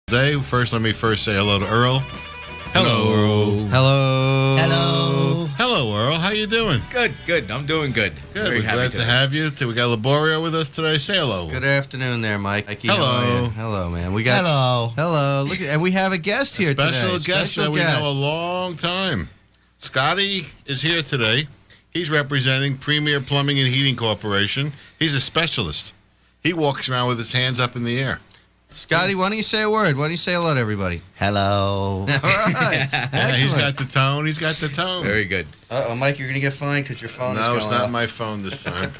First, let me say hello to Earl. Hello, Earl. Hello. Hello. Hello, Earl. How you doing? Good. I'm doing good. Good. Very We're happy glad to have you. We got Laborio with us today. Say hello. Good afternoon there, Mike. Hello. Hello, man. We got Hello. Look, and we have a guest here today. Special guest that we know a long time. Scotty is here today. He's representing Premier Plumbing and Heating Corporation. He's a specialist. He walks around with his hands up in the air. Scotty, why don't you say a word? Why don't you say hello to everybody? Hello. All right. Yeah, he's got the tone. He's got the tone. Very good. Uh-oh, Mike, you're going to get fined because your phone is No, going it's not off. my phone this time.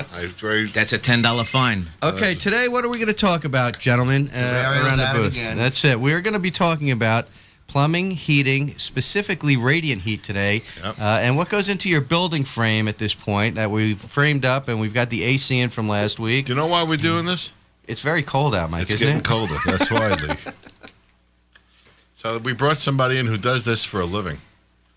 That's a $10 fine. Okay, today what are we going to talk about, gentlemen, around the booth? That's it. We're going to be talking about plumbing, heating, specifically radiant heat today, Yep. and what goes into your building frame at this point that we've framed up, and we've got the AC in from last week. Do you know why we're doing this? It's very cold out, Mike, It's isn't getting it? colder. That's why, Lee. So we brought somebody in who does this for a living,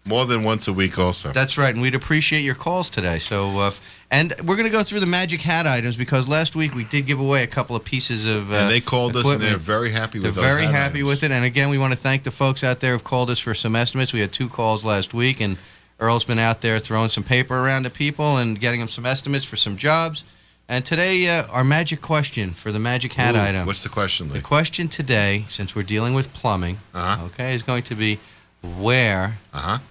more than once a week also. That's right, and we'd appreciate your calls today. So, and we're going to go through the magic hat items because last week we did give away a couple of pieces of and they called us, and equipment. they're very happy with They're those very hat happy items. with it. And again, we want to thank the folks out there who've called us for some estimates. We had 2 calls last week, and Earl's been out there throwing some paper around to people and getting them some estimates for some jobs. And today, our magic question for the magic hat Ooh, item. What's the question, The Lee? question today, since we're dealing with plumbing, okay, is going to be where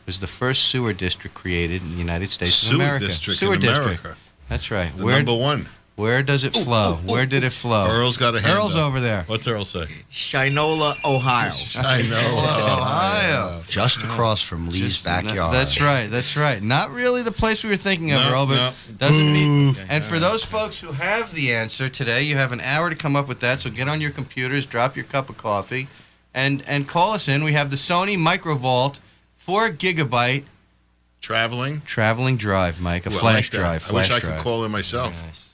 was the first sewer district created in the United States of Sewer America? district Sewer in district. America. That's right. The number one. Where does it flow? Where did it flow? Earl's got a hand Earl's up. over there. What's Earl say? Shinola, Ohio. I know. Ohio. Just across from Lee's backyard. That's right. Not really the place we were thinking of, No, Earl, but no. doesn't mean. And for those folks who have the answer today, you have an hour to come up with that. So get on your computers, drop your cup of coffee, and call us in. We have the Sony Microvolt 4 gigabyte Traveling. traveling drive, Mike, a Ooh, I flash like that. drive. I wish Flash I could drive. call in myself. Nice.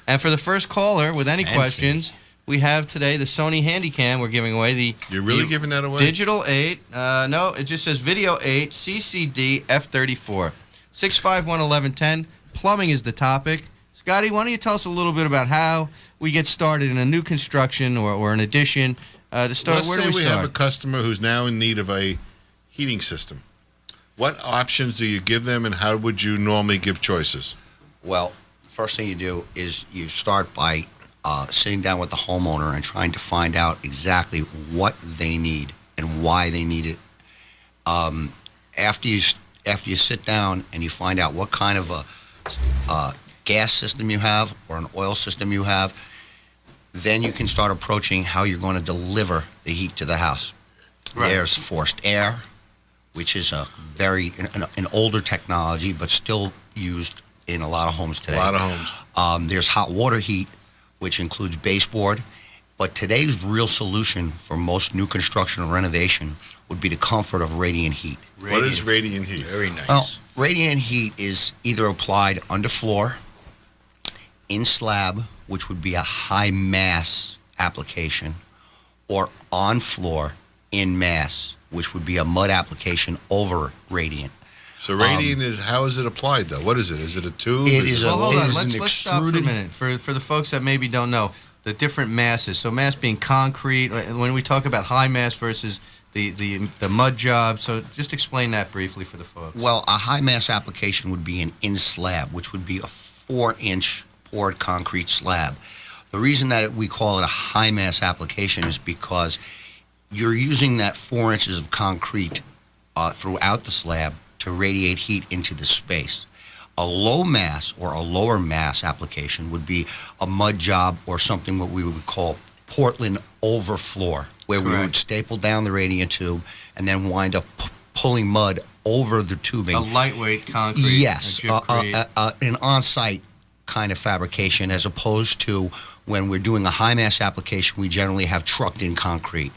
And for the first caller with any Fancy. questions, we have today the Sony Handycam. We're giving away the You're really the giving that away? Digital 8. No, it just says Video 8 CCD F34. 651-1110. Plumbing is the topic. Scotty, why don't you tell us a little bit about how we get started in a new construction or an addition to start? Let's Where say do we have a start? customer who's now in need of a heating system. What options do you give them, and how would you normally give choices? Well, first thing you do is you start by sitting down with the homeowner and trying to find out exactly what they need and why they need it. After you sit down and you find out what kind of a gas system you have or an oil system you have, then you can start approaching how you're going to deliver the heat to the house. Right. There's forced air, which is a very an older technology, but still used in a lot of homes today. A lot of homes. There's hot water heat, which includes baseboard. But today's real solution for most new construction or renovation would be the comfort of radiant heat. What is radiant heat? Very nice. Well, radiant heat is either applied underfloor, in slab, which would be a high mass application, or on floor, in mass, which would be a mud application over radiant. So radiant is, how is it applied, though? What is it? Is it a tube? It is Well, hold it on. is Let's an stop for a extruded- minute. For the folks that maybe don't know, the different masses. So mass being concrete. When we talk about high mass versus the mud job. So just explain that briefly for the folks. Well, a high mass application would be an in slab, which would be a 4-inch poured concrete slab. The reason that we call it a high mass application is because you're using that 4 inches of concrete throughout the slab to radiate heat into the space. A low mass or a lower mass application would be a mud job or something what we would call Portland over floor, where we would Correct. staple down the radiant tube and then wind up pulling mud over the tubing. A lightweight concrete. Yes, a gypcrete. an on-site kind of fabrication, as opposed to when we're doing a high-mass application, we generally have trucked-in concrete.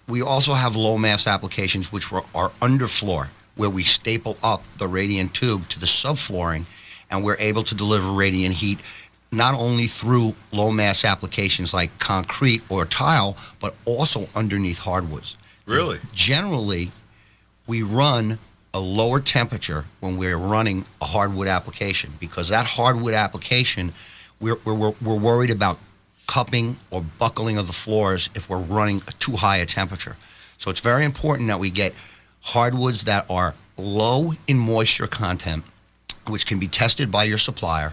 We also have low-mass applications, which are underfloor, where we staple up the radiant tube to the subflooring, and we're able to deliver radiant heat not only through low-mass applications like concrete or tile, but also underneath hardwoods. Really? Generally, we run a lower temperature when we're running a hardwood application, because that hardwood application, we're worried about cupping or buckling of the floors if we're running too high a temperature. So it's very important that we get hardwoods that are low in moisture content, which can be tested by your supplier,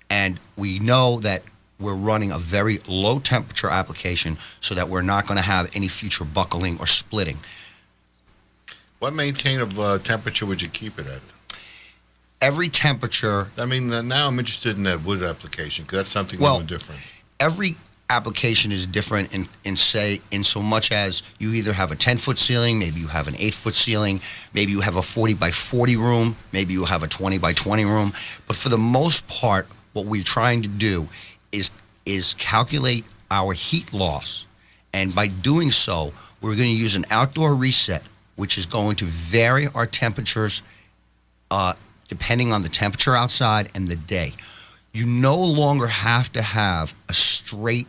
and we know that we're running a very low temperature application so that we're not going to have any future buckling or splitting. What maintain of temperature would you keep it at? Every temperature, I mean, now I'm interested in that wood application because that's something Well, new and different. every application is different in so much as you either have a 10-foot ceiling, maybe you have an 8-foot ceiling, maybe you have a 40 by 40 room, maybe you have a 20 by 20 room. But for the most part, what we're trying to do is calculate our heat loss. And by doing so, we're going to use an outdoor reset, which is going to vary our temperatures depending on the temperature outside and the day. You no longer have to have a straight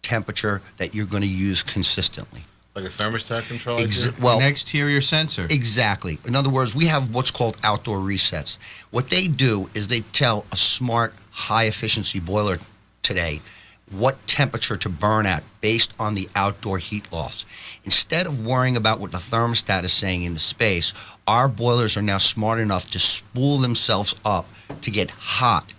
temperature that you're going to use consistently. Like a thermostat control? An exterior sensor. Exactly. In other words, we have what's called outdoor resets. What they do is they tell a smart, high-efficiency boiler today what temperature to burn at based on the outdoor heat loss. Instead of worrying about what the thermostat is saying in the space, our boilers are now smart enough to spool themselves up to get hot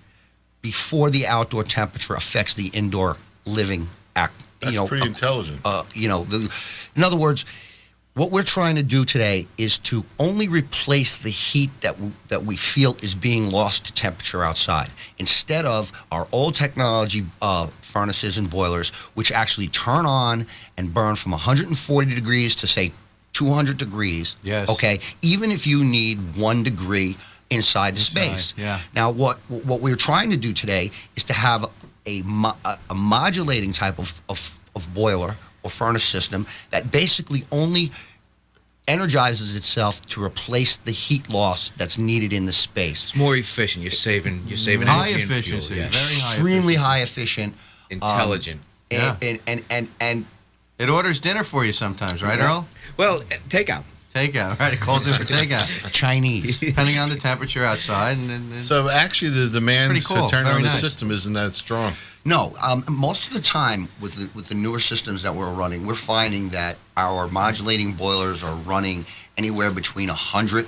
before the outdoor temperature affects the indoor living act. That's pretty intelligent. In other words, what we're trying to do today is to only replace the heat that we feel is being lost to temperature outside, instead of our old technology furnaces and boilers, which actually turn on and burn from 140 degrees to, say, 200 degrees. Yes. Okay, even if you need 1 degree inside the space. Yeah. Now, what we're trying to do today is to have a modulating type of boiler or furnace system that basically only energizes itself to replace the heat loss that's needed in the space. It's more efficient. You're saving High energy and fuel, efficiency. yeah. Very high Extremely efficiency. high efficient. Intelligent. Yeah. And It orders dinner for you sometimes, right, Yeah. Earl? Well, takeout. Takeout, right? It calls in for takeout, Chinese. depending on the temperature outside. And So actually, the demand Pretty cool. to turn Very on the nice. system isn't that strong. No, most of the time with the newer systems that we're running, we're finding that our modulating boilers are running anywhere between 100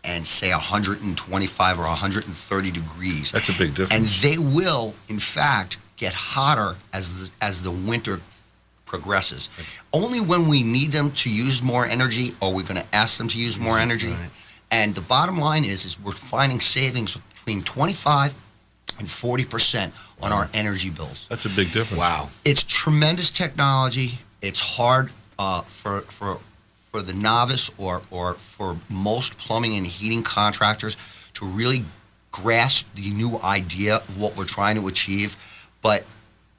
and, say, 125 or 130 degrees. That's a big difference. And they will, in fact, get hotter as the winter progresses. Only when we need them to use more energy are we going to ask them to use more energy. Right. And the bottom line is we're finding savings between 25 and 40% on our energy bills. That's a big difference. Wow. It's tremendous technology. It's hard for the novice or for most plumbing and heating contractors to really grasp the new idea of what we're trying to achieve. But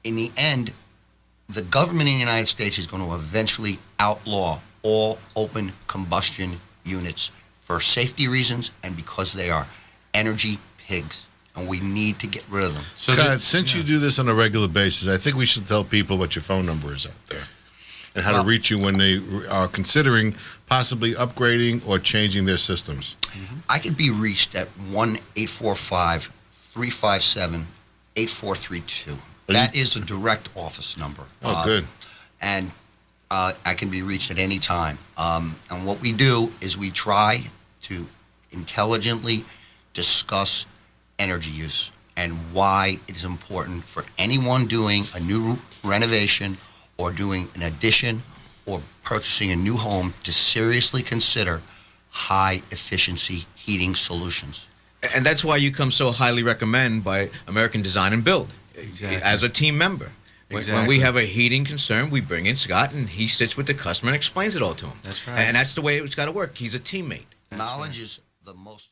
in the end, the government in the United States is going to eventually outlaw all open combustion units for safety reasons and because they are energy pigs, and we need to get rid of them. So Scott, since you do this on a regular basis, I think we should tell people what your phone number is out there and how to reach you when they are considering possibly upgrading or changing their systems. I could be reached at 1-845-357-8432. That is a direct office number. Oh, good. And I can be reached at any time. And what we do is we try to intelligently discuss energy use and why it is important for anyone doing a new renovation or doing an addition or purchasing a new home to seriously consider high efficiency heating solutions. And that's why you come so highly recommended by American Design and Build. Exactly. As a team member. When Exactly. we have a heating concern, we bring in Scott, and he sits with the customer and explains it all to him. That's right. And that's the way it's got to work. He's a teammate. Knowledge is the most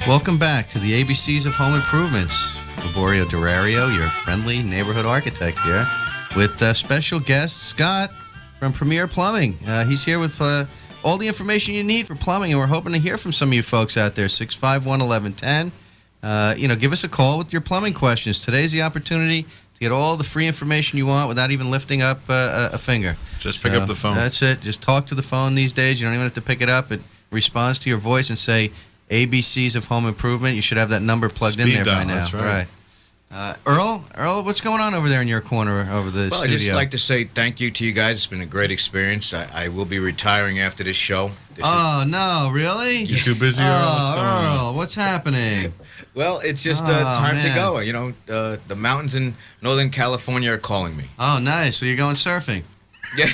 Welcome back to the ABCs of Home Improvements. Laborio Durario, your friendly neighborhood architect here, with special guest Scott from Premier Plumbing. He's here with all the information you need for plumbing, and we're hoping to hear from some of you folks out there. 651-1110. Give us a call with your plumbing questions. Today's the opportunity to get all the free information you want without even lifting up a finger. Just pick up the phone. That's it. Just talk to the phone these days. You don't even have to pick it up. It responds to your voice and say, ABCs of home improvement. You should have that number plugged in Speed there by dial, now. that's right. Earl, what's going on over there in your corner over the Well, studio? I'd just like to say thank you to you guys. It's been a great experience. I will be retiring after this show. This Oh, no, really? You too busy, Earl? What's going on? Earl, what's happening? well, it's just Oh, time to man. go. You know, the mountains in Northern California are calling me. Oh, nice. So you're going surfing. Yeah.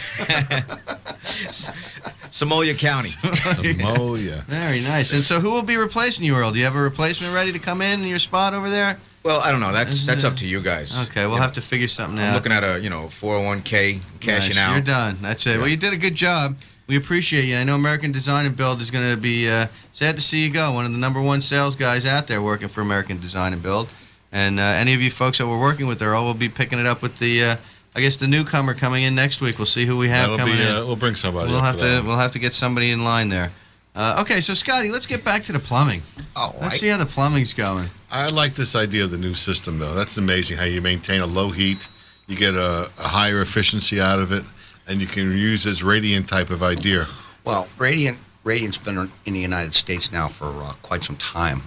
Samoa County. Samoa. Very nice. And so who will be replacing you, Earl? Do you have a replacement ready to come in your spot over there? Well, I don't know. That's up to you guys. Okay, we'll have to figure something I'm out. looking at a 401k cashing Nice. out. You're done. That's it. Well, you did a good job. We appreciate you. I know American Design and Build is going to be sad to see you go. One of the #1 sales guys out there working for American Design and Build. And any of you folks that we're working with, Earl, will be picking it up with the, I guess, the newcomer coming in next week. We'll see who we have That'll coming be. in. We'll bring somebody. We'll up have for that to one. we'll have to get somebody in line there. Okay, so Scotty, let's get back to the plumbing. All Let's right. see how the plumbing's going. I like this idea of the new system, though. That's amazing how you maintain a low heat, you get a higher efficiency out of it, and you can use this radiant type of idea. Well, Radiant's been in the United States now for quite some time.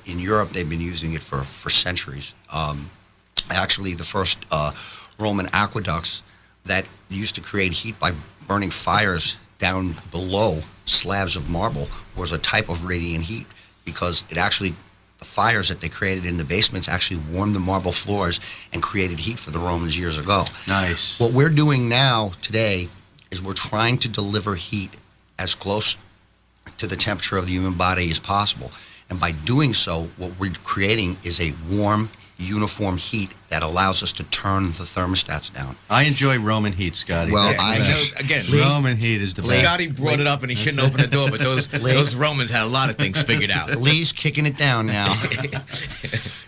In Europe, they've been using it for centuries. Actually, the first Roman aqueducts that used to create heat by burning fires down below slabs of marble was a type of radiant heat because it actually, the fires that they created in the basements actually warmed the marble floors and created heat for the Romans years ago. Nice. What we're doing now today is we're trying to deliver heat as close to the temperature of the human body as possible. And by doing so, what we're creating is a warm, uniform heat that allows us to turn the thermostats down. I enjoy Roman heat, Scotty. Well, That's the I best. know, again, Roman heat is the best. Scotty brought it up and he shouldn't open the door, but those Romans had a lot of things figured out. Lee's kicking it down now.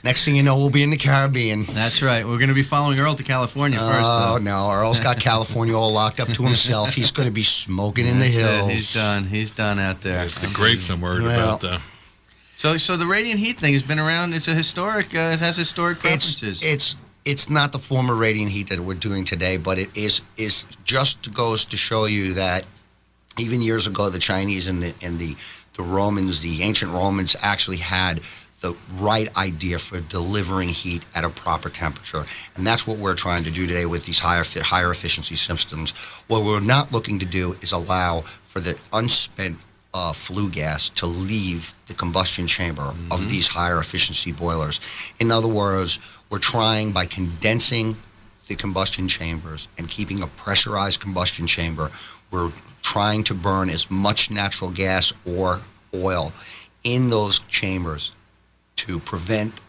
Next thing you know, we'll be in the Caribbean. That's right. We're going to be following Earl to California first, Oh, though. no. Earl's got California all locked up to himself. He's going to be smoking in the That's it. hills. He's done. He's done out there. It's the grapes I'm worried Well, about, though. So the radiant heat thing has been around. It's a historic. It has historic preferences. It's not the form of radiant heat that we're doing today, but it is just goes to show you that even years ago, the Chinese and the Romans, the ancient Romans, actually had the right idea for delivering heat at a proper temperature, and that's what we're trying to do today with these higher efficiency systems. What we're not looking to do is allow for the unspent flue gas to leave the combustion chamber of these higher efficiency boilers. In other words, we're trying, by condensing the combustion chambers and keeping a pressurized combustion chamber, we're trying to burn as much natural gas or oil in those chambers to prevent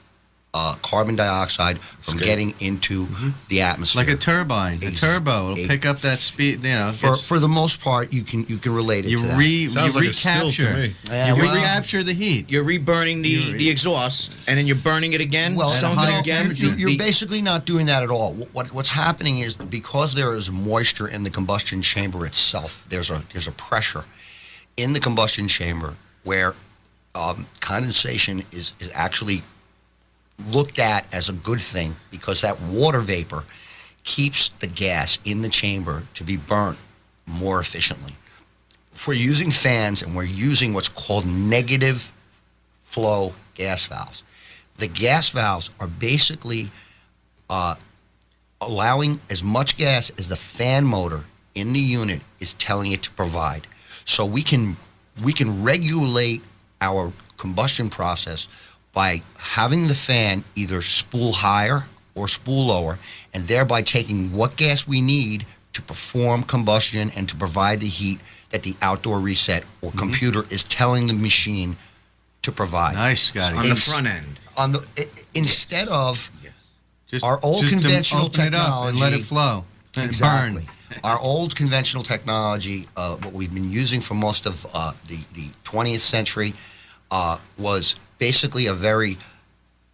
carbon dioxide from Escape. getting into the atmosphere. like a turbine, a turbo. It'll pick up that speed. You know, For the most part, you can relate it you to that. Sounds like a still recapture. to me. Yeah, You well- recapture the heat. You're reburning the exhaust, and then you're burning it again. Well, something higher again. temperature. You're basically not doing that at all. What's happening is because there is moisture in the combustion chamber itself, there's a pressure in the combustion chamber where condensation is actually looked at as a good thing because that water vapor keeps the gas in the chamber to be burnt more efficiently. If we're using fans and we're using what's called negative flow gas valves, the gas valves are basically allowing as much gas as the fan motor in the unit is telling it to provide. So we can regulate our combustion process by having the fan either spool higher or spool lower, and thereby taking what gas we need to perform combustion and to provide the heat that the outdoor reset or computer is telling the machine to provide. Nice, Scotty. on the front end. Instead of Just, our old just conventional open it up and let it technology- flow. And Exactly. burn. Our old conventional technology, what we've been using for most of the 20th century, was basically a very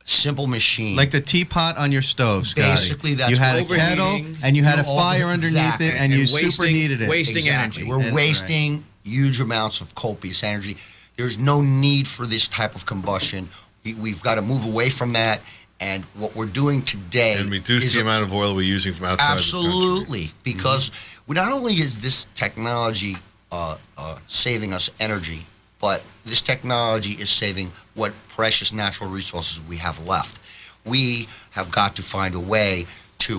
simple machine. Like the teapot on your stove, Scotty. Basically, that's you had a what- kettle Overheating. and you had a All fire the- underneath exactly. it, and you And wasting- superheated it. wasting Exactly. energy. We're That's wasting huge amounts of copious energy. There's no need for this type of combustion. We've got to move away from that. And what we're doing today And reduce is the amount of oil we're using from outside this country. absolutely, because not only is this technology saving us energy, but this technology is saving what precious natural resources we have left. We have got to find a way to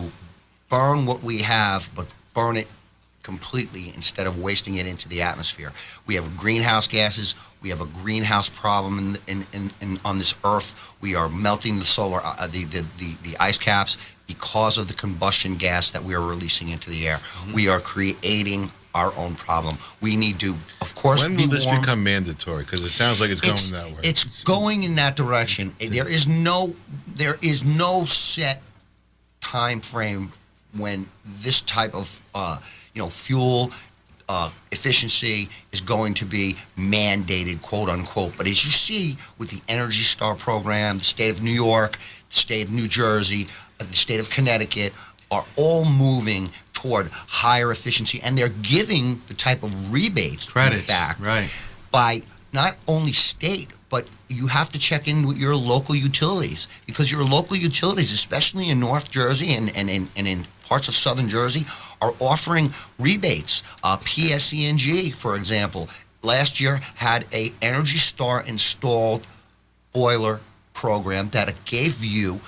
burn what we have, but burn it completely instead of wasting it into the atmosphere. We have greenhouse gases. We have a greenhouse problem on this earth. We are melting the solar, the ice caps because of the combustion gas that we are releasing into the air. We are creating our own problem. We need to, of course, When will this become mandatory? Because it sounds like it's going that way. It's going in that direction. There is no set time frame when this type of fuel efficiency is going to be mandated, quote unquote. But as you see with the Energy Star program, the state of New York, the state of New Jersey, the state of Connecticut are all moving toward higher efficiency, and they're giving the type of rebates back by not only state, but you have to check in with your local utilities, because your local utilities, especially in North Jersey and in parts of Southern Jersey, are offering rebates. PSE&G, for example, last year had a Energy Star installed boiler program that gave you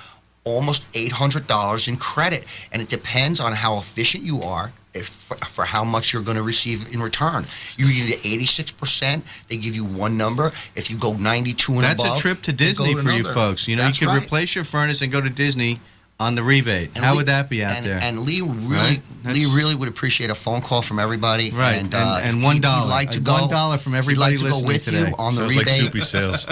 almost $800 in credit, and it depends on how efficient you are for how much you're going to receive in return. You get 86%, they give you one number. If you go 92 and above, that's a trip to Disney for you folks. You could replace your furnace and go to Disney on the rebate. How would that be out there? And Lee really would appreciate a phone call from everybody. Right, and $1. $1 from everybody listening with today. You on the Sounds rebate. like Soupy sales.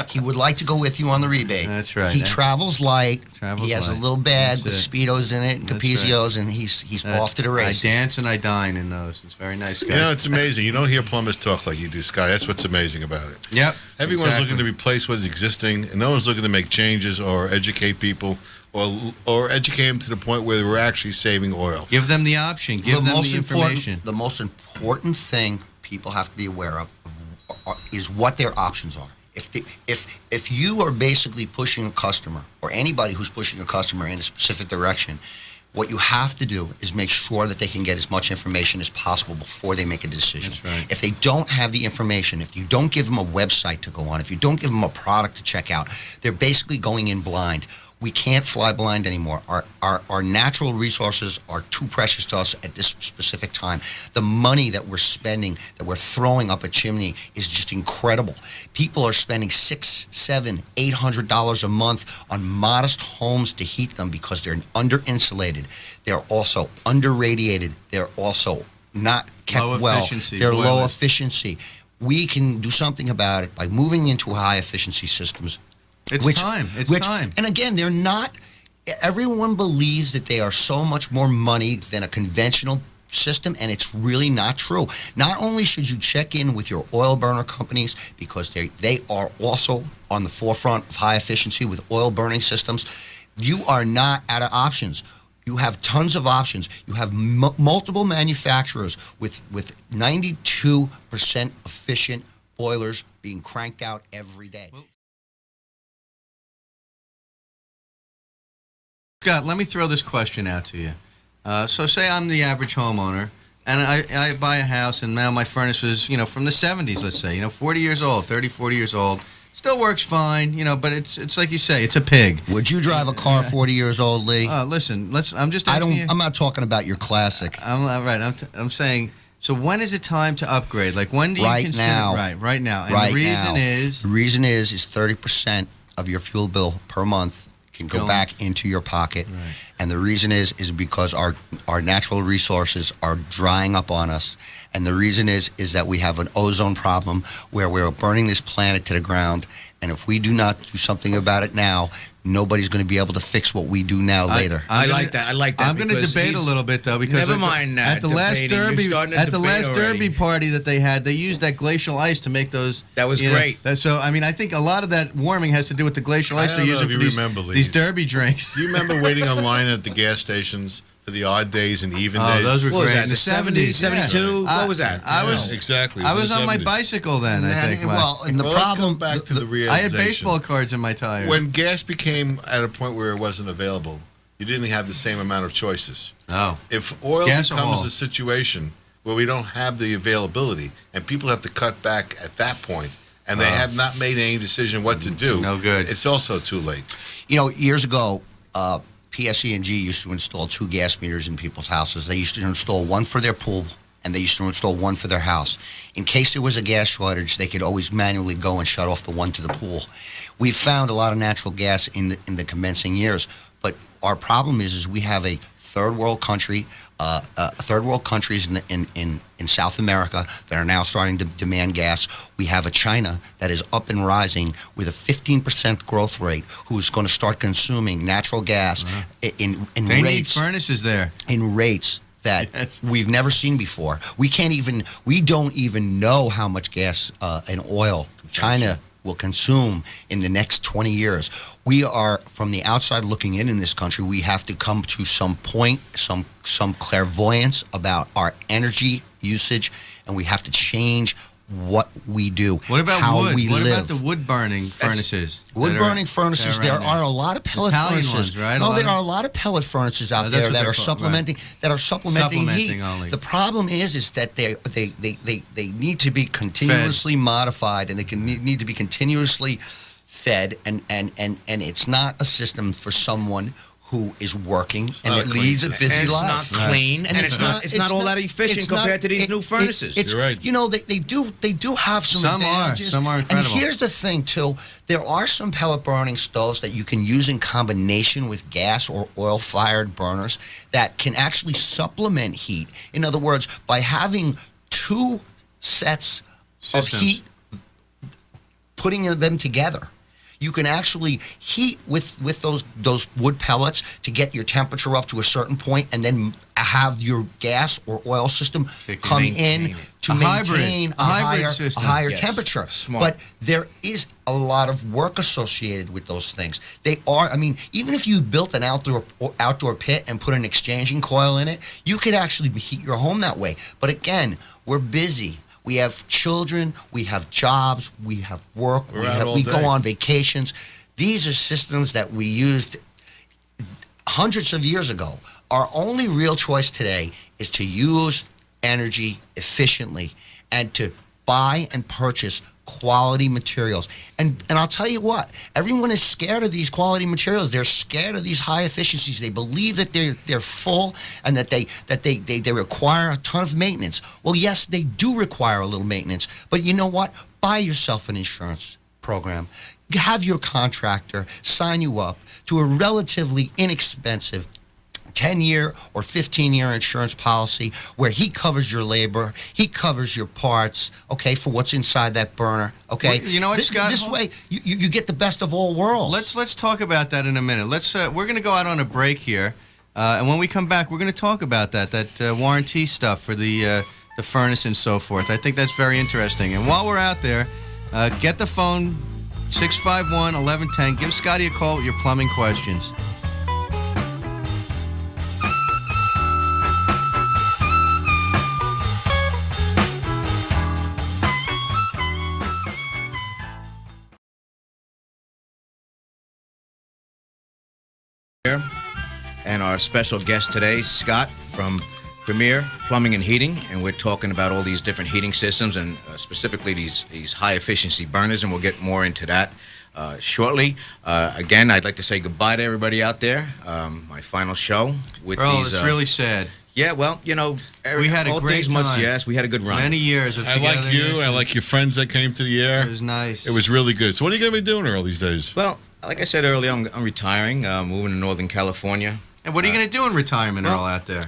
He would like to go with you on the rebate. That's right. He travels light. He has light. a little bag That's with it. Speedos in it and Capizios, and he's off to the race. I dance and I dine in those. It's very nice, guys. You know, it's amazing. You don't hear plumbers talk like you do, Scott. That's what's amazing about it. Yep. Everyone's looking to replace what is existing, and no one's looking to make changes or educate people or educate them to the point where we're actually saving oil. Give them the option. Give them the information. The most important thing people have to be aware of is what their options are. If you are basically pushing a customer, or anybody who's pushing a customer in a specific direction, what you have to do is make sure that they can get as much information as possible before they make a decision. That's right. If they don't have the information, if you don't give them a website to go on, if you don't give them a product to check out, they're basically going in blind. We can't fly blind anymore. Our natural resources are too precious to us at this specific time. The money that we're spending, that we're throwing up a chimney, is just incredible. People are spending $600, $700, $800 a month on modest homes to heat them because they're under-insulated. They're also under-radiated. They're also not kept Low well. efficiency, They're low boilers. efficiency. We can do something about it by moving into high-efficiency systems. It's time. And again, they're not. Everyone believes that they are so much more money than a conventional system, and it's really not true. Not only should you check in with your oil burner companies, because they are also on the forefront of high efficiency with oil burning systems, you are not out of options. You have tons of options. You have multiple manufacturers with 92% efficient boilers being cranked out every day. Scott, let me throw this question out to you. So say I'm the average homeowner, and I buy a house, and now my furnace was, from the 70s, let's say, 40 years old, 30, 40 years old. Still works fine, but it's like you say, it's a pig. Would you drive a car 40 years old, Lee? Listen, I'm just asking you. I'm not talking about your classic. I'm saying, so when is it time to upgrade? Like, when do you consider? Now. Right now. And right the reason now. is? The reason is 30% of your fuel bill per month can go back into your pocket. Right. And the reason is because our natural resources are drying up on us. And the reason is that we have an ozone problem where we're burning this planet to the ground. And if we do not do something about it now, nobody's going to be able to fix what we do now later. I like that. I'm going to debate a little bit, though, because Never mind that at the last debating. You're derby, starting a at the debate last already. derby party that they had, they used that glacial ice to make those. That was great. So I think a lot of that warming has to do with the glacial ice I they're don't know using if for you remember, Lee. these derby drinks. Do you remember waiting online at the gas stations for the odd days and even Oh, days? those were What was great. that, In the 70s, 72? Yeah. What was that? I was Yeah, exactly. It I was was the on my 70s. bicycle then. I think. Well, and the Well, let's problem go back to the I realization. had baseball cards in my tires. When gas became at a point where it wasn't available, you didn't have the same amount of choices. Oh. If oil Gas or becomes oil? a situation where we don't have the availability, and people have to cut back at that point, and they have not made any decision what to do. No good. It's also too late. You know, years ago, PSE&G used to install 2 gas meters in people's houses. They used to install one for their pool, and they used to install one for their house. In case there was a gas shortage, they could always manually go and shut off the one to the pool. We've found a lot of natural gas in the commencing years, but our problem is we have a third world countries in South America that are now starting to demand gas. We have a China that is up and rising with a 15% growth rate, who is going to start consuming natural gas in They need rates furnaces there. in rates that Yes. we've never seen before. We don't even know how much gas and oil China will consume in the next 20 years. We are, from the outside looking in this country, we have to come to some point, some clairvoyance about our energy usage, and we have to change what we do. What about how wood? we What live. about the wood-burning furnaces? Wood-burning furnaces, that are there out are a lot of pellet Italian furnaces. ones, right? No, A lot there of- are a lot of pellet furnaces out that's there what that they're are called, supplementing Supplementing heat. only. The problem is that they need to be continuously modified, and they need to be continuously fed, and it's not a system for someone who is working and not it a clean leads a system. busy And it's life. not clean, and it's not all that efficient compared to these new furnaces. You're right. You know, they do have some Some are. advantages. Some are incredible. And here's the thing, too. There are some pellet burning stoves that you can use in combination with gas or oil-fired burners that can actually supplement heat. In other words, by having 2 sets of Systems. heat, putting them together, you can actually heat with those wood pellets to get your temperature up to a certain point, and then have your gas or oil system come maintain in it. to A maintain hybrid system. a higher Yes. temperature. Smart. But there is a lot of work associated with those things. They are, I mean, even if you built an outdoor pit and put an exchanging coil in it, you could actually heat your home that way. But again, we're busy. We have children, we have jobs, we have work, We're out all we day. go on vacations. These are systems that we used hundreds of years ago. Our only real choice today is to use energy efficiently and to buy and purchase quality materials. And I'll tell you what, everyone is scared of these quality materials. They're scared of these high efficiencies. They believe that they're full and that they require a ton of maintenance. Well, yes, they do require a little maintenance, but you know what? Buy yourself an insurance program. Have your contractor sign you up to a relatively inexpensive 10-year or 15-year insurance policy where he covers your labor, he covers your parts, okay, for what's inside that burner, okay? Well, you know what, Scott? This way, you get the best of all worlds. Let's talk about that in a minute. We're going to go out on a break here, and when we come back, we're going to talk about that warranty stuff for the furnace and so forth. I think that's very interesting. And while we're out there, get the phone 651-1110. Give Scotty a call with your plumbing questions. And our special guest today, Scott from Premier Plumbing and Heating, and we're talking about all these different heating systems and specifically these high efficiency burners, and we'll get more into that shortly. Again, I'd like to say goodbye to everybody out there. My final show with Earl, these. it's really sad. Yeah, well, you know, We had a all great things time. yes, we had a good run. Many years of I like you. togetherness. I like your friends that came to the air. It was nice. It was really good. So what are you going to be doing all these days? Well, like I said earlier, I'm retiring, moving to Northern California. And what are you going to do in retirement, Earl, out there?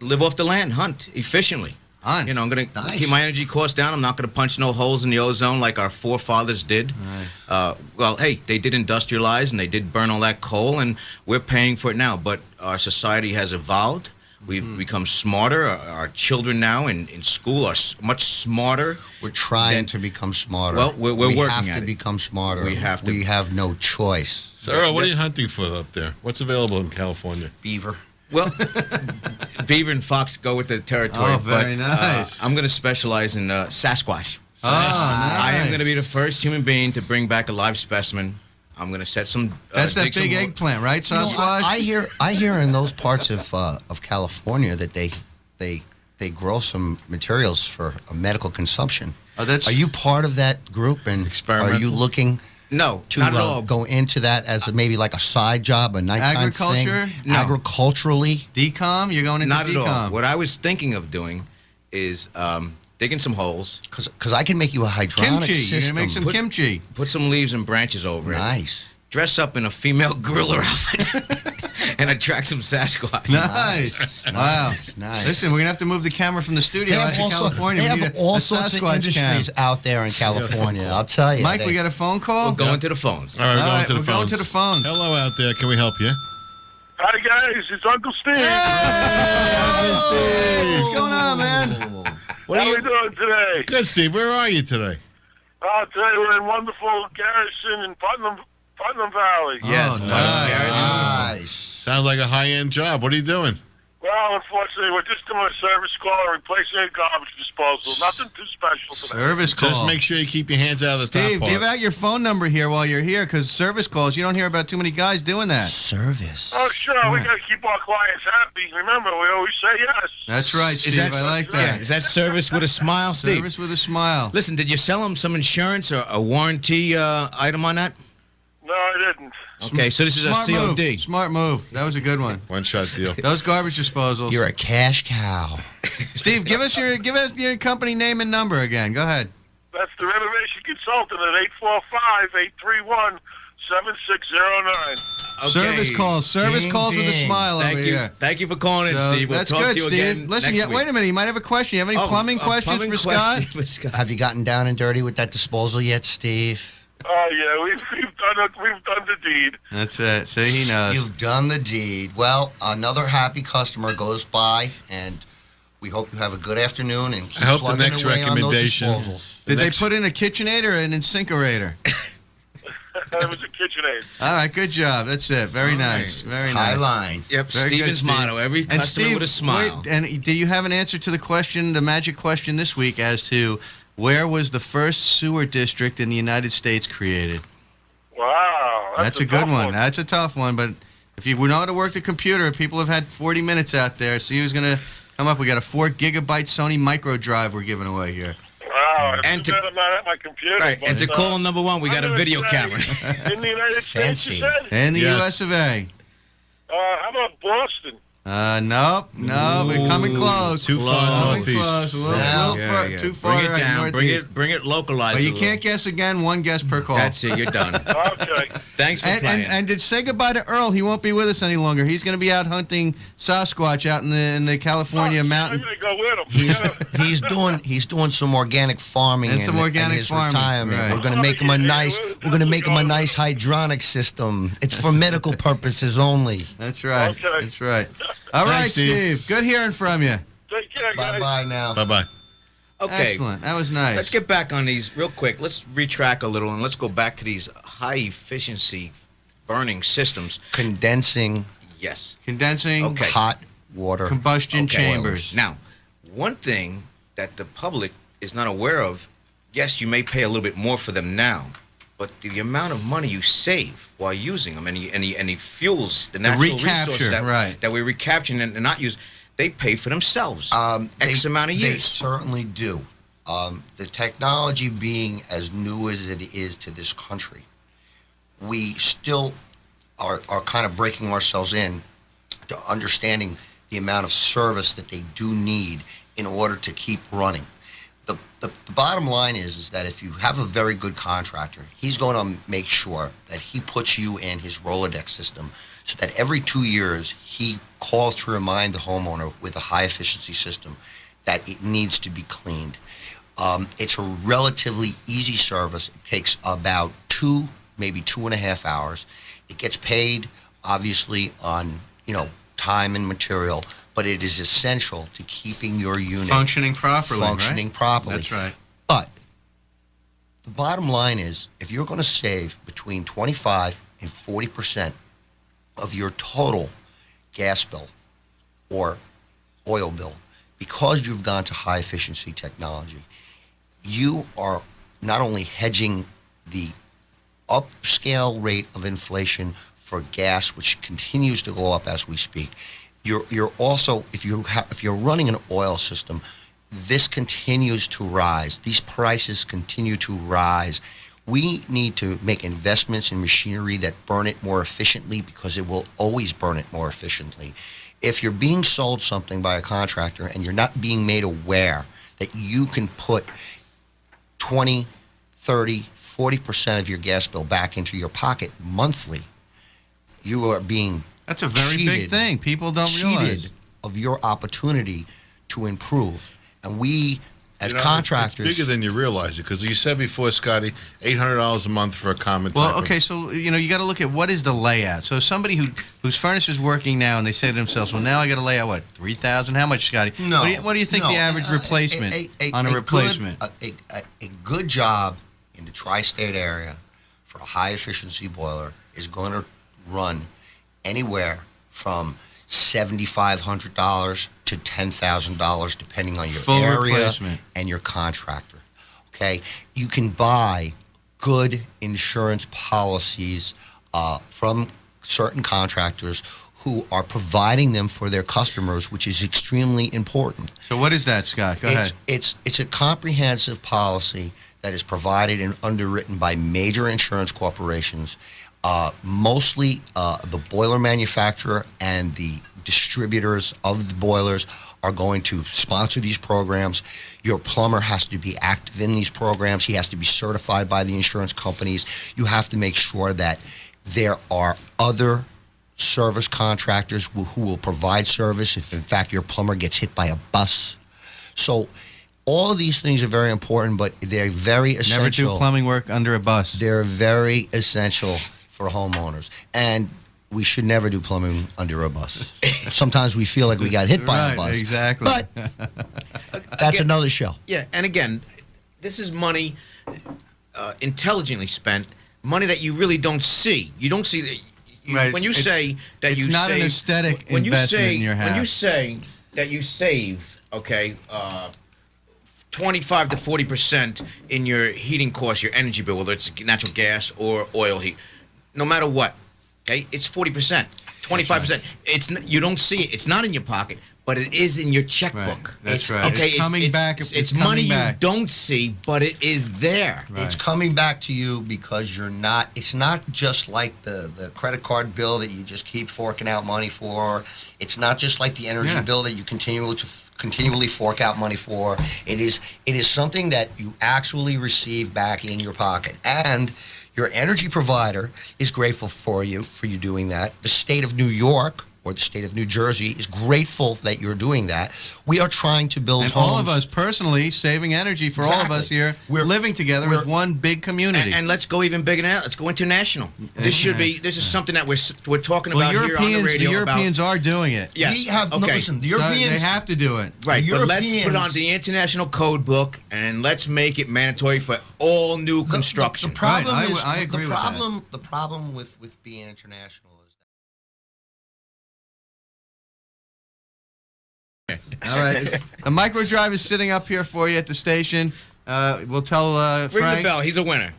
Live off the land, hunt efficiently. Hunt. You know, I'm going to Nice. keep my energy costs down. I'm not going to punch no holes in the ozone like our forefathers did. Nice. Well, hey, they did industrialize and they did burn all that coal, and we're paying for it now. But our society has evolved. We've become smarter. Our children now in school are much smarter. We're trying Then- to become smarter. Well, we're we working have at to it. become smarter. We have to. We have no choice. So, Earl, what are you hunting for up there? What's available in California? Beaver. Well, beaver and fox go with the territory. Oh, very but, nice. I'm going to specialize in Sasquatch. Oh, nice. I am going to be the first human being to bring back a live specimen. I'm going to set some. That's that dig some big more- eggplant, right, You know, Sasquatch? I hear in those parts of California that they they grow some materials for medical consumption. Oh, that's. Are you part of that group? And are Experimental? you looking No, to not at all. go into that as maybe like a side job, a nighttime Agriculture? thing? No. Agriculturally? decom? You're going into Not at decom. all. What I was thinking of doing is digging some holes, Because I can make you a hydronic Kimchi. You're system. gonna make some Put- kimchi. put some leaves and branches over it, Nice. dress up in a female gorilla outfit, and attract some Sasquatch. Nice. Wow. Nice. Listen, we're gonna have to move the camera from the They studio out have, to all, California. they We have need all a sorts of Sasquatch industries cam. out there in California. I'll tell you. Mike, They- we got a phone call. We're going to the phones. All right, we're All going right, to the we're phones. going to the phones. Hello out there. Can we help you? Hi guys, it's Uncle Steve. What's going on, man? What How are we you? doing today? Good, Steve. Where are you today? Today we're in wonderful Garrison in Putnam Valley. Yes, Oh, Madam nice. Garrison. Nice. Sounds like a high-end job. What are you doing? Well, unfortunately, we're just doing a service call and replacing a garbage disposal. Nothing too special today. Service call. Just make sure you keep your hands out of the Steve, top part. give out your phone number here while you're here, because service calls, you don't hear about too many guys doing that. Service. Oh, sure, we got to keep our clients happy. Remember, we always say yes. That's right, Steve. I like Yeah, that. is that service with a smile, Steve? Service with a smile. Listen, did you sell him some insurance or a warranty item on that? No, I didn't. Okay, so this is Smart a COD. move. Smart move. That was a good one. One-shot deal. Those garbage disposals. You're a cash cow. Steve, give us your company name and number again. Go ahead. That's the renovation consultant at 845-831-7609. Okay. Service calls. Service Ding, calls with a ding. smile Thank over you. here. Thank you for calling in, So, Steve. We'll that's talk good, to you Steve. again Listen, next yeah, week. wait a minute. You might have a question. You have any Oh, plumbing a questions plumbing for Scott? question for Scott. Have you gotten down and dirty with that disposal yet, Steve? Oh, yeah, we've done it. We've done the deed. That's it. See, he knows. You've done the deed. Well, another happy customer goes by, and we hope you have a good afternoon and keep I hope the plugging next away on those recommendation- disposals. Did next- they put in a KitchenAid or an InSinkerator? It was a KitchenAid. All right, good job. That's it. Very nice. Very High nice. line. Yep, Very good, Steven's Steve. motto. Every And customer Steve, with a smile. wait, and do you have an answer to the question, the magic question this week, as to where was the first sewer district in the United States created? Wow. That's a good tough one. That's a tough one, but if you know how to work the computer, people have had 40 minutes out there. See who's going to come up. We got a 4 gigabyte Sony micro drive we're giving away here. Wow. And It's to- too bad I'm not at my computer. Right, and to but, call number one, we I'm got a gonna video say, camera. In the United States, you Fancy. said? In the Yes. US of A. How about Boston? Nope. We're coming close. Too far Coming northeast. close. A little, Yeah. little far, too far Bring it right down. northeast. Bring it localized. But a you little. can't guess again. One guess per call. That's it. You're done. Okay. Thanks for And, playing. and did say goodbye to Earl. He won't be with us any longer. He's going to be out hunting Sasquatch out in the California I'm mountain. going to go with him. He's doing some organic farming And some organic his farming, retirement. right. We're gonna make him a nice hydronic system. It's for medical purposes only. That's right. Okay. That's right. All right, Thanks, Steve. Steve. Good hearing from you. Take care, Bye guys. bye now. Bye-bye. Okay. Excellent. That was nice. Let's get back on these real quick. Let's retrack a little and let's go back to these high efficiency burning systems. Condensing Yes. condensing Okay. hot water. combustion Okay. chambers. Now, one thing that the public is not aware of, yes, you may pay a little bit more for them now, but the amount of money you save while using them and the fuels, the natural recapture, resources right. that we're recapturing and not use, they pay for themselves. X amount of They years. certainly do. The technology being as new as it is to this country, we still are kind of breaking ourselves in to understanding the amount of service that they do need in order to keep running. The bottom line is that if you have a very good contractor, he's going to make sure that he puts you in his Rolodex system so that every 2 years he calls to remind the homeowner with a high efficiency system that it needs to be cleaned. It's a relatively easy service. It takes about 2, maybe 2.5 hours. It gets paid, obviously, on time and material, but it is essential to keeping your unit Functioning properly. functioning right? properly. That's right. But the bottom line is, if you're going to save between 25 and 40% of your total gas bill or oil bill, because you've gone to high efficiency technology, you are not only hedging the upscale rate of inflation for gas, which continues to go up as we speak, you're also if you're running an oil system, this continues to rise. These prices continue to rise. We need to make investments in machinery that burn it more efficiently because it will always burn it more efficiently. If you're being sold something by a contractor and you're not being made aware that you can put 20, 30, 40% of your gas bill back into your pocket monthly, you are being That's a very big cheated, thing. People don't cheated realize. of your opportunity to improve. And we, as You know, contractors, it's bigger than you realize it, because you said before, Scotty, $800 a month for a common type Well, of- okay, so you got to look at what is the layout. So somebody whose furnace is working now, and they say to themselves, "Well, now I got to lay out what 3,000? How much, Scotty? No. What do you think no. the average replacement on a replacement? A good job in the tri-state area for a high-efficiency boiler is going to run anywhere from $7,500 to $10,000, depending on your Full area replacement. and your contractor. Okay, you can buy good insurance policies from certain contractors who are providing them for their customers, which is extremely important. So what is that, Scott? Go ahead. It's a comprehensive policy that is provided and underwritten by major insurance corporations. Mostly the boiler manufacturer and the distributors of the boilers are going to sponsor these programs. Your plumber has to be active in these programs. He has to be certified by the insurance companies. You have to make sure that there are other service contractors who will provide service if, in fact, your plumber gets hit by a bus. So all of these things are very important, but they're very essential. Never do plumbing work under a bus. They're very essential for homeowners. And we should never do plumbing under a bus. Sometimes we feel like we got hit by Right, a bus. exactly. But that's Again- another show. Yeah, and again, this is money intelligently spent, money that you really don't see. You don't see that. Right, When you it's- say that it's you not an save- aesthetic when you investment say, in your When you house. say that you save, 25 to 40% in your heating costs, your energy bill, whether it's natural gas or oil heat, no matter what, okay, it's 40%. 25%. You don't see it. It's not in your pocket, but it is in your checkbook. Right. That's It's- right. okay, It's coming back. It's coming money back. you don't see, but it is there. Right. It's coming back to you because it's not just like the credit card bill that you just keep forking out money for. It's not just like the energy Yeah. bill that you continually fork out money for. It is something that you actually receive back in your pocket. And your energy provider is grateful for you doing that. The state of New York or the state of New Jersey is grateful that you're doing that. We are trying to build And homes. all of us personally saving energy for all of us Exactly. here, We're- living together as we're- one big community. And let's go even bigger now. Let's go international. This is something that we're talking well, about here on the radio. the Europeans are doing it. Yes. We have no, Okay. listen. The So Europeans they have to do it. Right, The but let's put Europeans- on the international code book and let's make it mandatory for all new construction. The problem Right, is I agree the with that. problem. The problem with being international is All right. The micro drive is sitting up here for you at the station. We'll tell Ring the Frank. bell. He's a winner.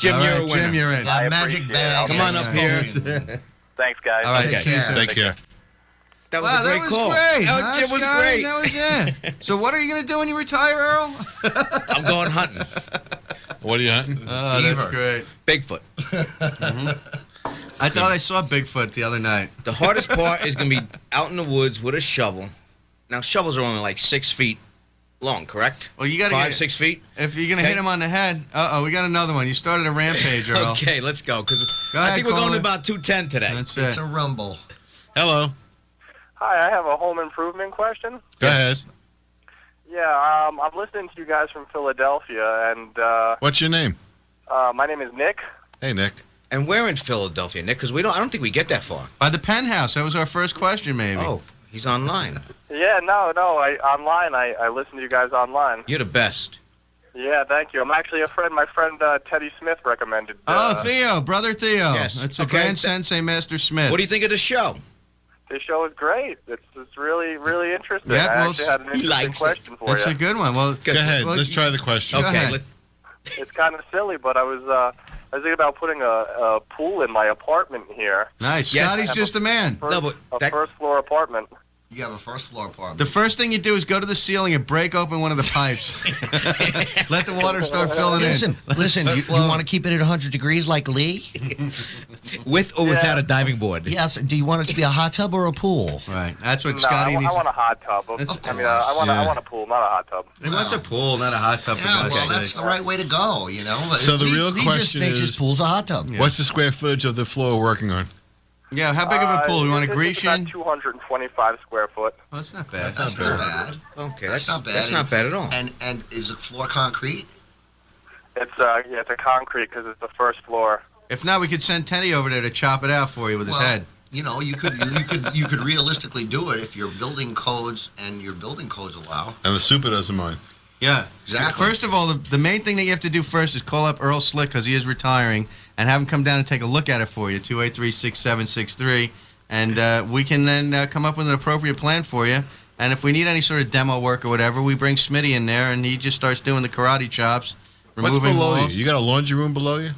Jim, All right, you're a winner. Jim, you're in. that I magic appreciate bag. it. Come on up here. Thanks, guys. All right. Take see you care. soon. Take care. That was Wow, a great that was call. great. Oh, huh, Jim was Scotty? great. That was it. So what are you going to do when you retire, Earl? I'm going hunting. What are you hunting? Oh, Beaver. great. Bigfoot. I thought I saw Bigfoot the other night. The hardest part is going to be out in the woods with a shovel. Now, shovels are only like 6 feet long, correct? Well, you got to 5, 6 feet? If you're going to Okay. hit him on the head, we got another one. You started a rampage, Earl. Okay, let's go. Because Go I ahead, think we're going caller. to about 210 today. That's It's it. a rumble. Hello. Hi, I have a home improvement question. Go ahead. Yeah, I'm listening to you guys from Philadelphia, and What's your name? my name is Nick. Hey, Nick. And we're in Philadelphia, Nick, because I don't think we get that far. By the penthouse. That was our first question, maybe. Oh, he's online. Yeah, no, online. I listen to you guys online. You're the best. Yeah, thank you. I'm actually a friend. My friend Teddy Smith recommended. Theo, brother Theo. Yes. That's a Okay. Grand Sensei Master Smith. What do you think of the show? This show is great. It's really, really interesting. Yeah, I well, actually had an he interesting likes it. question for That's you. a good one. Well, Go ahead. well, Let's try the question. Go Okay, ahead. let's. It's kind of silly, but I was I was thinking about putting a pool in my apartment here. Nice. Yes, Scotty's I have just a man. First, No, but that- first floor apartment. You have a first floor apartment. The first thing you do is go to the ceiling and break open one of the pipes. Let the water start filling Listen, in. listen. You want to keep it at 100 degrees like Lee? With or without a diving board? Yes. Do you want it to be a hot tub or a pool? Right. That's what No, Scotty I needs. want a hot tub. That's- I mean, I want a pool, not a hot tub. He wants a pool, not a hot tub. for Yeah, God's well, sake. that's the right way to go. You know. So the real Lee just question makes his is- pools a hot tub. What's the square footage of the floor we're working on? Yeah, how big of a pool? You want a It's Grecian? about 225 square foot. Oh, that's not bad. That's not bad. Okay, That's not bad. That's not bad at all. And is it floor concrete? It's it's a concrete because it's the first floor. If not, we could send Teddy over there to chop it out for you with his Well, head. You know, you could realistically do it if your building codes allow. And the super doesn't mind. Yeah, Exactly. First of all, the main thing that you have to do first is call up Earl Slick because he is retiring, and have him come down and take a look at it for you. 283-6763, and we can then come up with an appropriate plan for you. And if we need any sort of demo work or whatever, we bring Smitty in there, and he just starts doing the karate chops, What's removing below walls. you? You got a laundry room below you?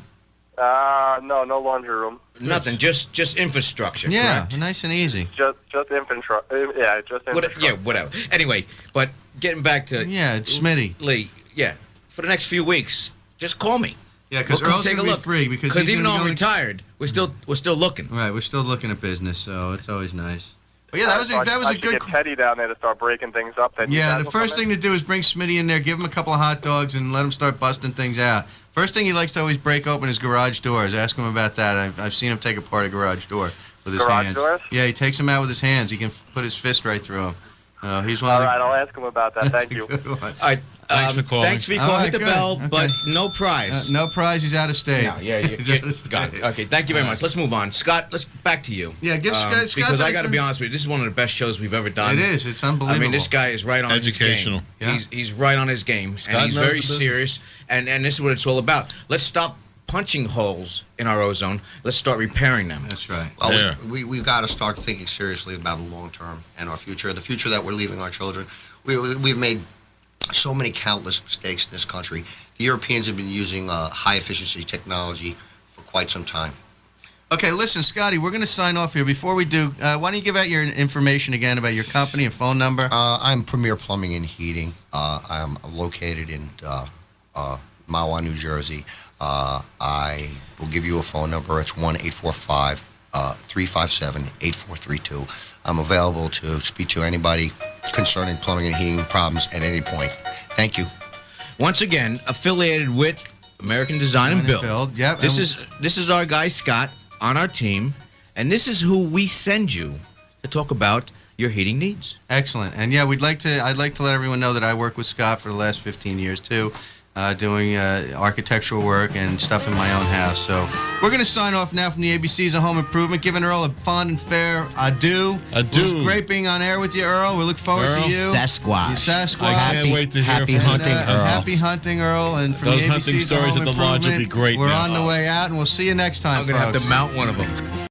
No laundry room. Nothing, just infrastructure. Yeah, correct? nice and easy. Just infantry. Yeah, just What, infantry. yeah, whatever. Anyway, but getting back to Yeah, it's Smitty. Lee, yeah, for the next few weeks, just call me. Yeah, because We'll come Earl's take going a to be look. free. Because Because he's even gonna though be I'm going- retired, we're still looking. Right, we're still looking at business, so it's always nice. But yeah, that was I a should good. get Teddy down there to start breaking things up. Then you Yeah, guys the will first come in? thing to do is bring Smitty in there, give him a couple of hot dogs, and let him start busting things out. First thing he likes to always break open his garage doors. Ask him about that. I've seen him take apart a garage door with his Garage hands. doors? Yeah, he takes them out with his hands. He can put his fist right through them. He's one All of the, right, I'll ask him about that. That's Thank a you. good one. All right, Thanks for calling. Thanks for your All call. right, Hit the good. bell, Okay. but no prize. No prize. He's out of state. No, yeah, He's out of state. got it. Okay, thank you very much. Let's move on. Scott, let's back to you. Yeah, give Scott. Because I got to Dyson- be honest with you, this is one of the best shows we've ever done. It is. It's unbelievable. I mean, this guy is right on Educational. his game. Yeah. He's right on his game, Scott and he's knows very the business. serious. And this is what it's all about. Let's stop punching holes in our ozone. Let's start repairing them. That's right. Well, Yeah. we've got to start thinking seriously about the long term and our future, the future that we're leaving our children. We've made so many countless mistakes in this country. The Europeans have been using high efficiency technology for quite some time. Okay, listen, Scotty, we're going to sign off here. Before we do, why don't you give out your information again about your company and phone number? I'm Premier Plumbing and Heating. I'm located in Mahwah, New Jersey. I will give you a phone number. It's 1-845-357-8432. I'm available to speak to anybody concerning plumbing and heating problems at any point. Thank you. Once again, affiliated with American Design and Build. Yep. This and- is our guy Scott on our team, and this is who we send you to talk about your heating needs. Excellent. And yeah, I'd like to let everyone know that I work with Scott for the last 15 years too, doing architectural work and stuff in my own house. So we're going to sign off now from the ABCs of Home Improvement, giving Earl a fond and fair adieu. Adieu. It was great being on air with you, Earl. We look forward Earl. to you. Sasquatch. You Sasquatch. I can't wait to hear happy from you. hunting, And, Earl. Happy hunting, Earl. And from Those the hunting ABCs of stories Home at the lodge will be Improvement, great We're now. on the way out, and we'll see you next time, I'm going to have to folks. mount one of them.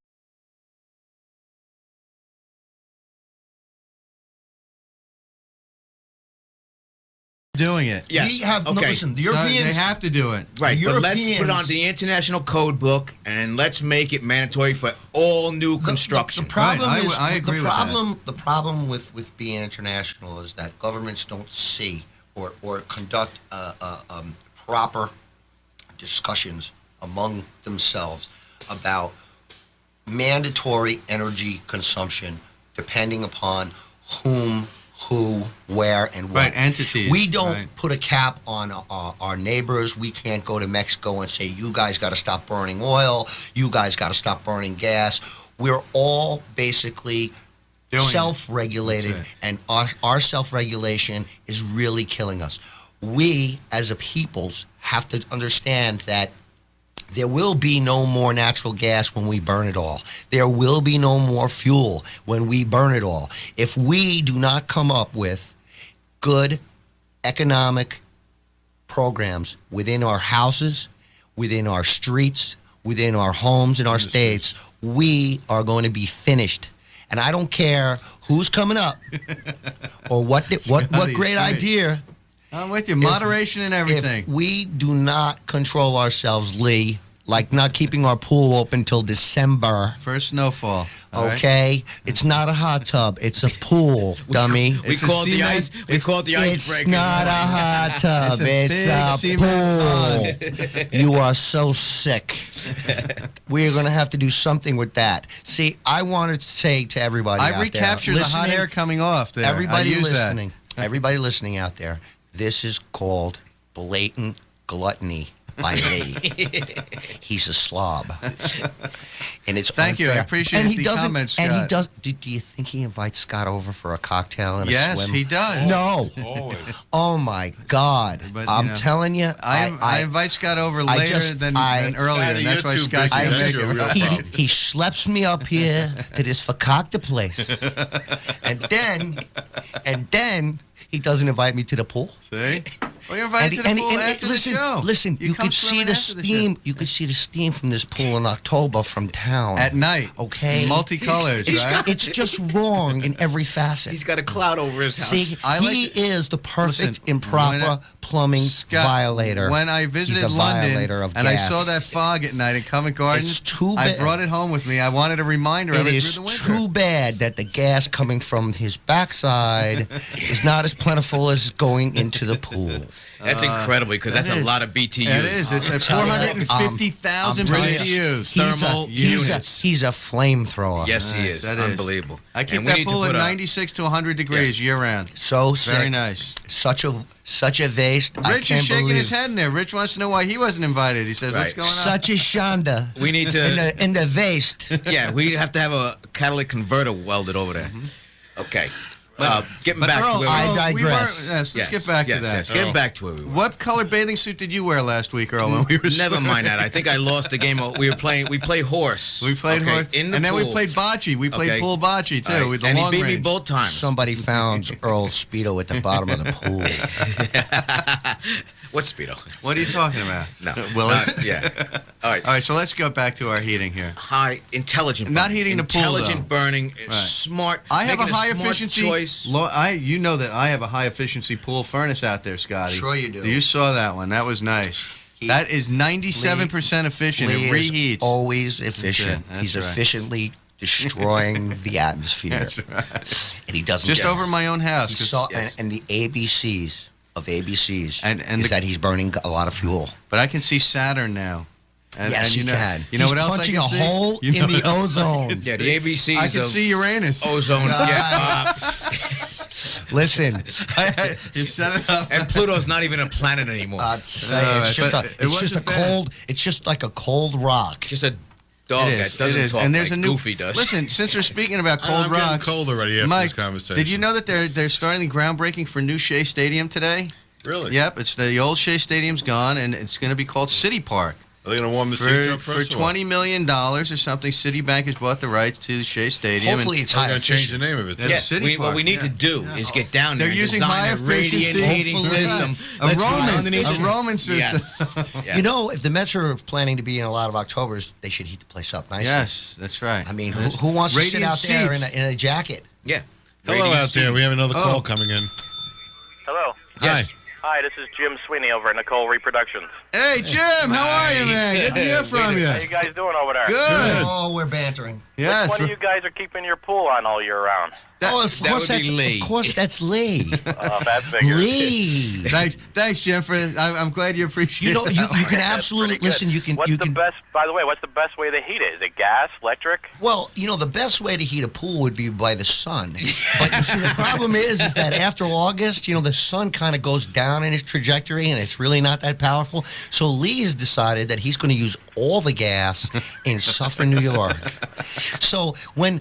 Doing it. Yes. We have, no, okay. listen, the So Europeans... they have to do it. Right, The but let's put it Europeans- on the International Code Book and let's make it mandatory for all new construction. The problem Right, is I agree with that. The problem with being international is that governments don't see or conduct proper discussions among themselves about mandatory energy consumption depending upon whom, who, where, and what. Right, entities. We don't Right. put a cap on our neighbors. We can't go to Mexico and say, you guys got to stop burning oil. You guys got to stop burning gas. We're all basically Doing it. self-regulated, That's and our self-regulation is really killing us. We, as a peoples, have to understand that there will be no more natural gas when we burn it all. There will be no more fuel when we burn it all. If we do not come up with good economic programs within our houses, within our streets, within our homes in our states, we are going to be finished. And I don't care who's coming up or what Scotty, great right. idea. I'm with you. Moderation and everything. If we do not control ourselves, Lee, like not keeping our pool open till December. First snowfall. all right? Okay, it's not a hot tub; it's a pool, dummy. We It's a call it the cement- ice. We call it the ice It's breaker. not a hot tub; It's a it's big a cement pool. You are so sick. We're gonna have to do something with that. See, I wanted to say to everybody I out recaptured there, the hot listening- air coming off there. Everybody I used listening, everybody listening out there, this is called blatant gluttony by Lee. He's a slob, and it's Thank you. I unfair. appreciate and he the doesn't, comments, And he Scott. does. Do you think he invites Scott over for a cocktail and a Yes, swim? he does. No. Always. Oh my God! But, you I'm know, telling you, I invite Scott over I later just- than I- earlier, and that's why Scotty, you're Scott too can't busy. make That's it. your real he, problem. he schleps me up here to this fakakta place, and then he doesn't invite me to the pool. See? Well, you're invited to the pool after listen, the show. listen, you come could see swimming the after show. steam. You could see the steam from this pool in October from town. At night. Okay. Multicolors, It's, right? it's just wrong in every facet. He's got a cloud over his house. See, I like he to- is the perfect Listen, improper when I- plumbing Scott, violator. When I He's visited a London violator of and gas. I saw that fog at night in Covent Garden, It's too I bad. brought it home with me. I wanted a reminder of It it is through the winter. too bad that the gas coming from his backside is not as plentiful as going into the pool. That's incredible because that's that a is. lot of BTUs. It is. It's at tell you, 450,000 I'm telling you, BTUs. Thermal units. He's a flamethrower. Yes, he Nice, is. that is. Unbelievable. I keep And we that need to pool at put a- 96 to 100 degrees year round. So sick. Very nice. Such a waste. I Rich can't is shaking believe. his head in there. Rich wants to know why he wasn't invited. He says, "What's Right. going on?" Such a shanda. We need to. in the waste. Yeah, we have to have a catalytic converter welded over there. Okay. Getting But back Earl, to where I Earl, we digress. were- let's get back to that. Yes. Getting back to where we were. What color bathing suit did you wear last week, Earl? When we were Never swimming? mind that. I think I lost the game. We played horse. We played Okay, horse, in the and then we pool. played bocce. We played Okay. pool bocce too All right. with the And he long beat me range. both times. Somebody found Earl's Speedo at the bottom of the pool. What speedo? What are you talking about? No. Willis. Yeah. All right. All right, so let's go back to our heating here. High intelligent. Not burning. heating the pool, Intelligent though. burning. Smart. I have a making high smart efficiency. choice. You know that I have a high efficiency pool furnace out there, Scotty. Sure you do. You saw that one. That was nice. That is 97% efficient. Lee It is reheats. always efficient. That's He's right. efficiently destroying the atmosphere. That's right. And he doesn't Just get over my own house. He 'cause- saw, yes. and the ABCs of ABCs And is the- that he's burning a lot of fuel. But I can see Saturn now. And, Yes, and you can. You know He's what else I punching can a see? hole You know in the what else I can ozone. see? Yeah, the ABCs I can of see Uranus. ozone. Yeah. Listen, You set it up. And Pluto's not even a planet anymore. I'd say Alright, it's just but a, it it's just a wasn't bad. cold. It's just like a cold rock. Just a dog It that is, doesn't it is. talk And there's like a new, Goofy does. Listen, since we're speaking about cold I'm getting rocks, cold already after Mike, this conversation. did you know that they're starting the groundbreaking for new Shea Stadium today? Really? Yep, it's the old Shea Stadium's gone, and it's going to be called City Park. Are they going to warm the seats up For first? or what? $20 million or something, Citibank has bought the rights to Shea Stadium. Hopefully, it's They're high going to change the efficient. name of it. That's too. Yeah, City what Park, we need yeah. to do is get down there They're and using design high a radiant efficiency. heating Hopefully. system. A Let's run Roman, underneath a it. Roman system. Yes. You know, if the Mets are planning to be in a lot of Octobers, they should heat the place up nicely. Yes, that's right. I mean, who wants to sit Radiant out there seats. in a jacket? Yeah. Hello Radiant out there. We have another Oh. call coming in. Hello. Yes. Hi, this is Jim Sweeney over at Nicole Reproductions. Hey, Jim, how are you, man? Good to hear from you. How you guys doing over there? Good. Oh, we're bantering. Yes. Which one of you guys are keeping your pool on all year round? that would be Lee. Of course, that's Lee. That figures. Lee. Thanks, Jim. I'm glad you appreciate. You know, you that. can That's absolutely pretty good. listen. What's You the can. best? By the way, what's the best way to heat it? Is it gas, electric? Well, you know, the best way to heat a pool would be by the sun. But you see, the problem is that after August, you know, the sun kind of goes down in its trajectory, and it's really not that powerful. So Lee has decided that he's going to use all the gas in Suffern, New York. So when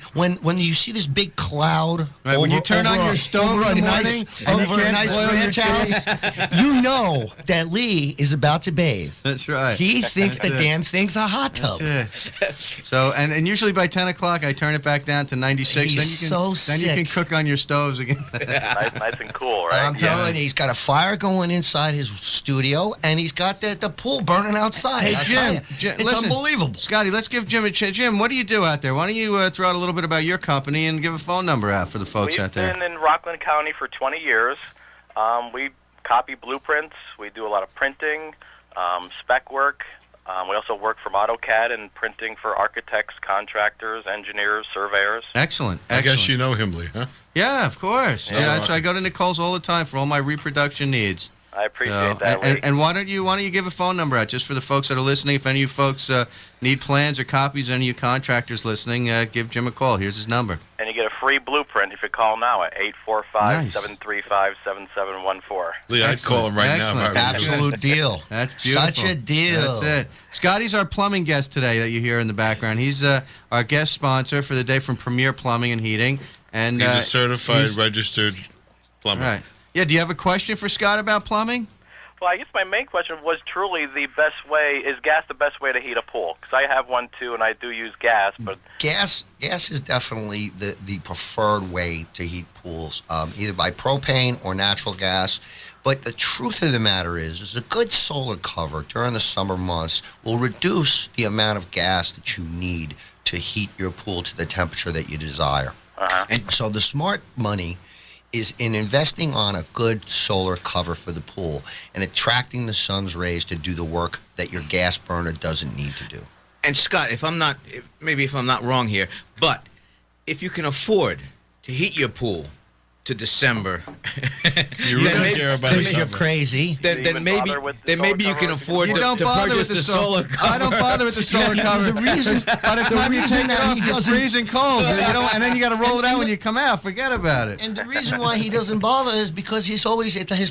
you see this big cloud, Right, when you turn on your stove in the morning and you over a can't nice boil your ranch house, you know that Lee is about to bathe. That's right. He thinks the That's it. damn thing's a hot tub. That's it. So, and usually by 10 o'clock, I turn it back down to 96. He's then you can, so Then you can sick. cook on your stoves again. Nice and cool, right? I'm telling you, he's got a fire going inside his studio, and he's got the pool burning outside. Hey, I Jim, tell you, Jim, it's listen. unbelievable. Scotty, let's give Jim a chance. Jim, what do you do out there? Why don't you throw out a little bit about your company and give a phone number out for the folks We've out there? been in Rockland County for 20 years. We copy blueprints. We do a lot of printing, spec work. We also work from AutoCAD and printing for architects, contractors, engineers, surveyors. Excellent. I Excellent. guess you know Himley, huh? Yeah, of course. Yeah. Yeah, I go to Nicole's all the time for all my reproduction needs. I appreciate So, that, Lee. and why don't you give a phone number out just for the folks that are listening? If any of you folks need plans or copies, any of you contractors listening, give Jim a call. Here's his number. And you get a free blueprint if you call now at 845-735-7714. Lee, I'd call him right Excellent. now. if I was you. Absolute deal. That's beautiful. Such a deal. That's it. Scotty's our plumbing guest today that you hear in the background. He's our guest sponsor for the day from Premier Plumbing and Heating. And He's a certified, he's- registered plumber. Right. Yeah. Do you have a question for Scott about plumbing? Well, I guess my main question was truly is gas the best way to heat a pool? Because I have one too, and I do use gas, but Gas is definitely the preferred way to heat pools, either by propane or natural gas. But the truth of the matter is a good solar cover during the summer months will reduce the amount of gas that you need to heat your pool to the temperature that you desire. And so the smart money is in investing on a good solar cover for the pool and attracting the sun's rays to do the work that your gas burner doesn't need to do. And Scott, if I'm not wrong here, but if you can afford to heat your pool to December, You really care about Because you're something. crazy. Do you even bother with the solar maybe you can cover? afford You to, don't to bother purchase with the solar cover. I don't bother with the solar cover. The reason, By the time you take it that off, he you're doesn't- freezing cold. And then you got to roll it out when you come out. Forget about it. And the reason why he doesn't bother is because his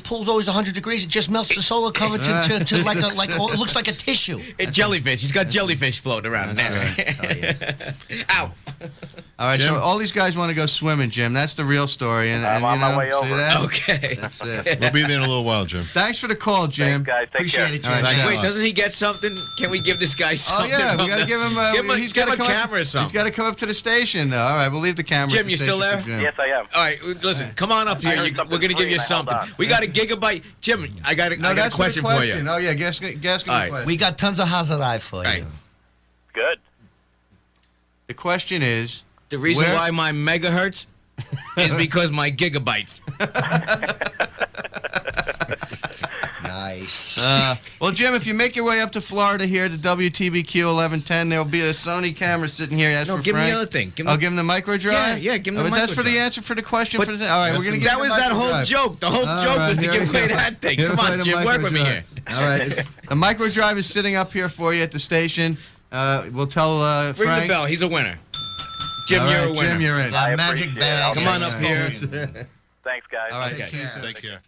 pool's always 100 degrees. It just melts the solar cover to like it looks like a tissue. Jellyfish. He's got jellyfish floating around in there. Ow. All right, Jim? so all these guys want to go swimming, Jim. That's the real story. And I'm on my you know, way see over. that? Okay. That's it. We'll be there in a little while, Jim. Thanks for the call, Jim. Thanks, guys. Take Appreciate care. it, All right, Jim. thanks. Wait, doesn't he get something? Can we give this guy Oh something? yeah, we from got to the- give him. Give him a camera or something. He's got to come up to the station. All right, we'll leave the camera. Jim, at the you still station there? for Jim. Yes, I am. All right, listen, come on up here. I heard We're something going to give you free and I held something. on. We got a gigabyte. Jim, I got No, a that's question for the for you. question. Oh yeah, guess All right. question. We got tons of Hazarai for you. Right. Good. The question is, The reason Where- why my megahertz is because my gigabytes. Nice. well, Jim, if you make your way up to Florida here to WTBQ 1110, there'll be a Sony camera sitting here. That's No, for give me Frank. the other thing. Give I'll me- give him the micro drive. Yeah, give him the But that's for the microdrive. answer for the question. But for the, all right, we're gonna give That you was the that whole microdrive. joke. The whole All joke was right, to here give we away go. that thing. Here, Come play on, the Jim, work with me microdrive. here. All right, the micro drive is sitting up here for you at the station. We'll tell Ring Frank. the bell. He's a winner. Jim, All you're right, a winner. Jim, you're in. That I magic appreciate it. bag. I'll Come on be up there. here. Thanks, guys. All right, Okay. see you soon. Take care.